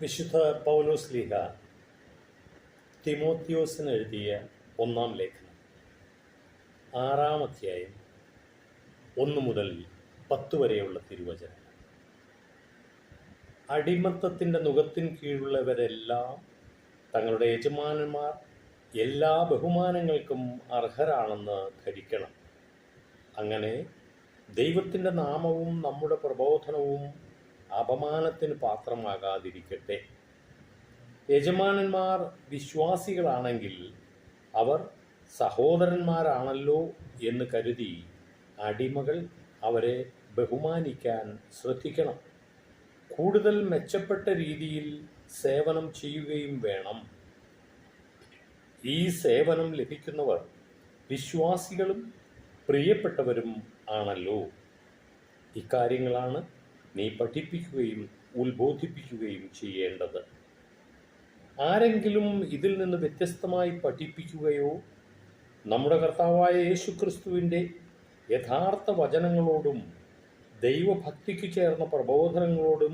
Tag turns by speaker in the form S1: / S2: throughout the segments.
S1: വിശുദ്ധ പൗലോസ് ലീഹ തിമോത്തിയോസിന് എഴുതിയ ഒന്നാം ലേഖനം 6-ാം അധ്യായം 1 മുതൽ 10 വരെയുള്ള തിരുവചനം. അടിമത്തത്തിൻ്റെ നുകത്തിൻ കീഴുള്ളവരെല്ലാം തങ്ങളുടെ യജമാനന്മാർ എല്ലാ ബഹുമാനങ്ങൾക്കും അർഹരാണെന്ന് ധരിക്കണം. അങ്ങനെ ദൈവത്തിൻ്റെ നാമവും നമ്മുടെ പ്രബോധനവും അപമാനത്തിന് പാത്രമാകാതിരിക്കട്ടെ. യജമാനന്മാർ വിശ്വാസികളാണെങ്കിൽ അവർ സഹോദരന്മാരാണല്ലോ എന്ന് കരുതി അടിമകൾ അവരെ ബഹുമാനിക്കാൻ ശ്രദ്ധിക്കണം. കൂടുതൽ മെച്ചപ്പെട്ട രീതിയിൽ സേവനം ചെയ്യുകയും വേണം. ഈ സേവനം ലഭിക്കുന്നവർ വിശ്വാസികളും പ്രിയപ്പെട്ടവരും ആണല്ലോ. ഇക്കാര്യങ്ങളാണ് നീ പഠിപ്പിക്കുകയും ഉത്ബോധിപ്പിക്കുകയും ചെയ്യേണ്ടത്. ആരെങ്കിലും ഇതിൽ നിന്ന് വ്യത്യസ്തമായി പഠിപ്പിക്കുകയോ നമ്മുടെ കർത്താവായ യേശുക്രിസ്തുവിൻ്റെ യഥാർത്ഥ വചനങ്ങളോടും ദൈവഭക്തിക്ക് ചേർന്ന പ്രബോധനങ്ങളോടും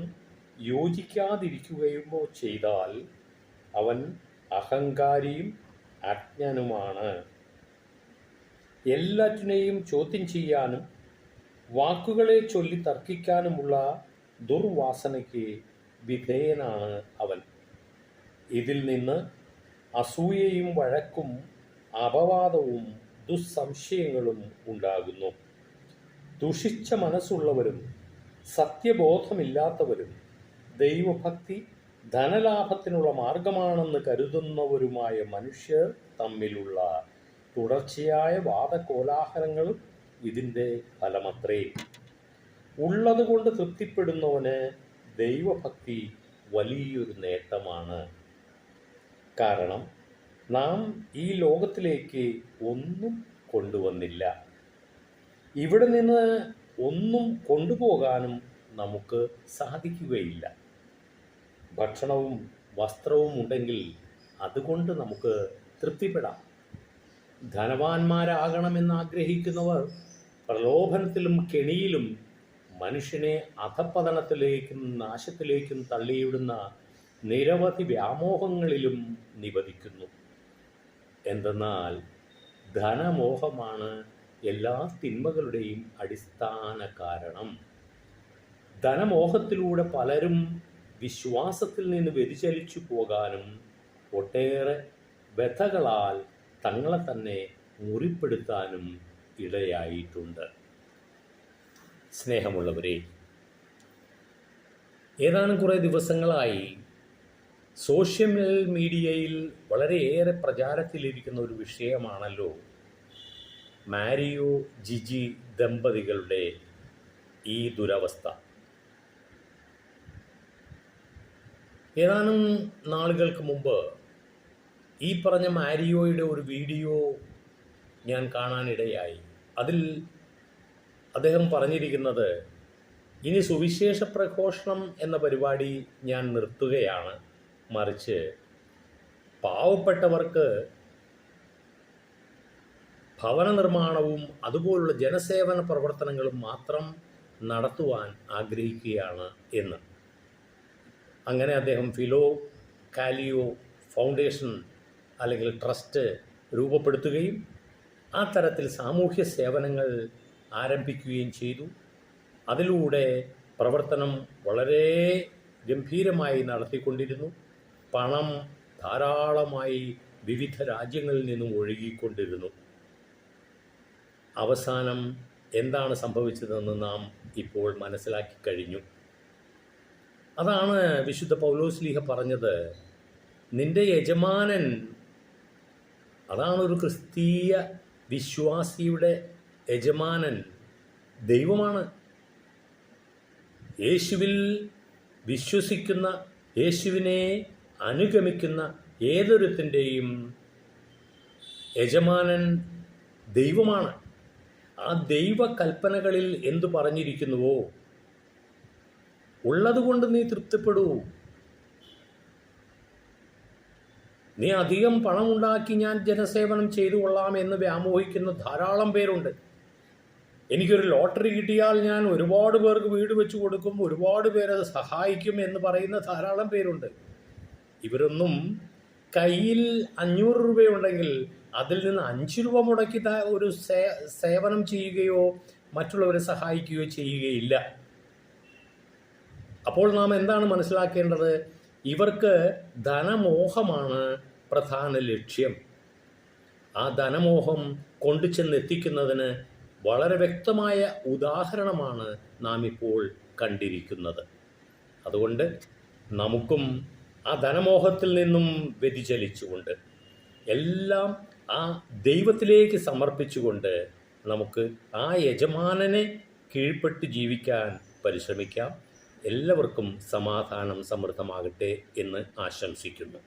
S1: യോജിക്കാതിരിക്കുകയോ ചെയ്താൽ അവൻ അഹങ്കാരിയും അജ്ഞനുമാണ്. എല്ലാറ്റിനെയും ചോദ്യം ചെയ്യാനും വാക്കുകളെ ചൊല്ലി തർക്കിക്കാനുമുള്ള ദുർവാസനയ്ക്ക് വിധേയനാണ് അവൻ. ഇതിൽ നിന്ന് അസൂയയും വഴക്കും അപവാദവും ദുസ്സംശയങ്ങളും ഉണ്ടാകുന്നു. ദുഷിച്ച മനസ്സുള്ളവരും സത്യബോധമില്ലാത്തവരും ദൈവഭക്തി ധനലാഭത്തിനുള്ള മാർഗമാണെന്ന് കരുതുന്നവരുമായ മനുഷ്യർ തമ്മിലുള്ള തുടർച്ചയായ വാദകോലാഹലങ്ങളും ഇതിൻ്റെ ഫലമത്രേ. ഉള്ളതുകൊണ്ട് തൃപ്തിപ്പെടുന്നവന് ദൈവഭക്തി വലിയൊരു നേട്ടമാണ്. കാരണം നാം ഈ ലോകത്തിലേക്ക് ഒന്നും കൊണ്ടുവന്നില്ല. ഇവിടെ നിന്ന് ഒന്നും കൊണ്ടുപോകാനും നമുക്ക് സാധിക്കുകയില്ല. ഭക്ഷണവും വസ്ത്രവും ഉണ്ടെങ്കിൽ അതുകൊണ്ട് നമുക്ക് തൃപ്തിപ്പെടാം. ധനവാന്മാരാകണമെന്ന് ആഗ്രഹിക്കുന്നവർ പ്രലോഭനത്തിലും കെണിയിലും മനുഷ്യനെ അധപ്പതനത്തിലേക്കും നാശത്തിലേക്കും തള്ളിയിടുന്ന നിരവധി വ്യാമോഹങ്ങളിലും നിപതിക്കുന്നു. എന്തെന്നാൽ ധനമോഹമാണ് എല്ലാ തിന്മകളുടെയും അടിസ്ഥാന കാരണം. ധനമോഹത്തിലൂടെ പലരും വിശ്വാസത്തിൽ നിന്ന് വ്യതിചലിച്ചു പോകാനും ഒട്ടേറെ വ്യഥകളാൽ തങ്ങളെ തന്നെ മുറിപ്പെടുത്താനും ഇടയായിട്ടുണ്ട്. സ്നേഹമുള്ളവരെ, ഏതാനും കുറേ ദിവസങ്ങളായി സോഷ്യൽ മീഡിയയിൽ വളരെയേറെ പ്രചാരത്തിലിരിക്കുന്ന ഒരു വിഷയമാണല്ലോ മാരിയോ ജിജി ദമ്പതികളുടെ ഈ ദുരവസ്ഥ. ഏതാനും നാളുകൾക്ക് മുമ്പ് ഈ പറഞ്ഞ മാരിയോയുടെ ഒരു വീഡിയോ ഞാൻ കാണാനിടയായി. അതിൽ അദ്ദേഹം പറഞ്ഞിരിക്കുന്നത്, ഇനി സുവിശേഷ പ്രഘോഷണം എന്ന പരിപാടി ഞാൻ നിർത്തുകയാണ്, മറിച്ച് പാവപ്പെട്ടവർക്ക് ഭവന നിർമ്മാണവും അതുപോലുള്ള ജനസേവന പ്രവർത്തനങ്ങളും മാത്രം നടത്തുവാൻ ആഗ്രഹിക്കുകയാണ് എന്ന്. അങ്ങനെ അദ്ദേഹം ഫിലോ കാലിയോ ഫൗണ്ടേഷൻ അല്ലെങ്കിൽ ട്രസ്റ്റ് രൂപപ്പെടുത്തുകയും ആ തരത്തിൽ സാമൂഹ്യ സേവനങ്ങൾ ആരംഭിക്കുകയും ചെയ്തു. അതിലൂടെ പ്രവർത്തനം വളരെ ഗംഭീരമായി നടത്തിക്കൊണ്ടിരുന്നു. പണം ധാരാളമായി വിവിധ രാജ്യങ്ങളിൽ നിന്നും ഒഴുകിക്കൊണ്ടിരുന്നു. അവസാനം എന്താണ് സംഭവിച്ചതെന്ന് നാം ഇപ്പോൾ മനസ്സിലാക്കി കഴിഞ്ഞു. അതാണ് വിശുദ്ധ പൗലോസ് ലീഹ പറഞ്ഞത്, നിന്റെ യജമാനൻ, അതാണ് ഒരു ക്രിസ്തീയ വിശ്വാസിയുടെ യജമാനൻ, ദൈവമാണ്. യേശുവിൽ വിശ്വസിക്കുന്ന, യേശുവിനെ അനുഗമിക്കുന്ന ഏതൊരുത്തിൻ്റെയും യജമാനൻ ദൈവമാണ്. ആ ദൈവകൽപ്പനകളിൽ എന്തു പറഞ്ഞിരിക്കുന്നുവോ ഉള്ളതുകൊണ്ട് നീ തൃപ്തിപ്പെടൂ. നീ അധികം പണമുണ്ടാക്കി ഞാൻ ജനസേവനം ചെയ്തു കൊള്ളാം എന്ന് വ്യാമോഹിക്കുന്ന ധാരാളം പേരുണ്ട്. എനിക്കൊരു ലോട്ടറി കിട്ടിയാൽ ഞാൻ ഒരുപാട് പേർക്ക് വീട് വെച്ച് കൊടുക്കും, ഒരുപാട് പേരത് സഹായിക്കും എന്ന് പറയുന്ന ധാരാളം പേരുണ്ട്. ഇവരൊന്നും കയ്യിൽ 500 രൂപയുണ്ടെങ്കിൽ അതിൽ നിന്ന് 5 രൂപ മുടക്കി ഒരു സേവനം ചെയ്യുകയോ മറ്റുള്ളവരെ സഹായിക്കുകയോ ചെയ്യുകയില്ല. അപ്പോൾ നാം എന്താണ് മനസ്സിലാക്കേണ്ടത്? ഇവർക്ക് ധനമോഹമാണ് പ്രധാന ലക്ഷ്യം. ആ ധനമോഹം കൊണ്ടു ചെന്നെത്തിക്കുന്നതിന് വളരെ വ്യക്തമായ ഉദാഹരണമാണ് നാം ഇപ്പോൾ കണ്ടിരിക്കുന്നത്. അതുകൊണ്ട് നമുക്കും ആ ധനമോഹത്തിൽ നിന്നും വ്യതിചലിച്ചുകൊണ്ട് എല്ലാം ആ ദൈവത്തിലേക്ക് സമർപ്പിച്ചുകൊണ്ട് നമുക്ക് ആ യജമാനനെ കീഴ്പ്പെട്ട് ജീവിക്കാൻ പരിശ്രമിക്കാം. എല്ലാവർക്കും സമാധാനം സമൃദ്ധമാകട്ടെ എന്ന് ആശംസിക്കുന്നു.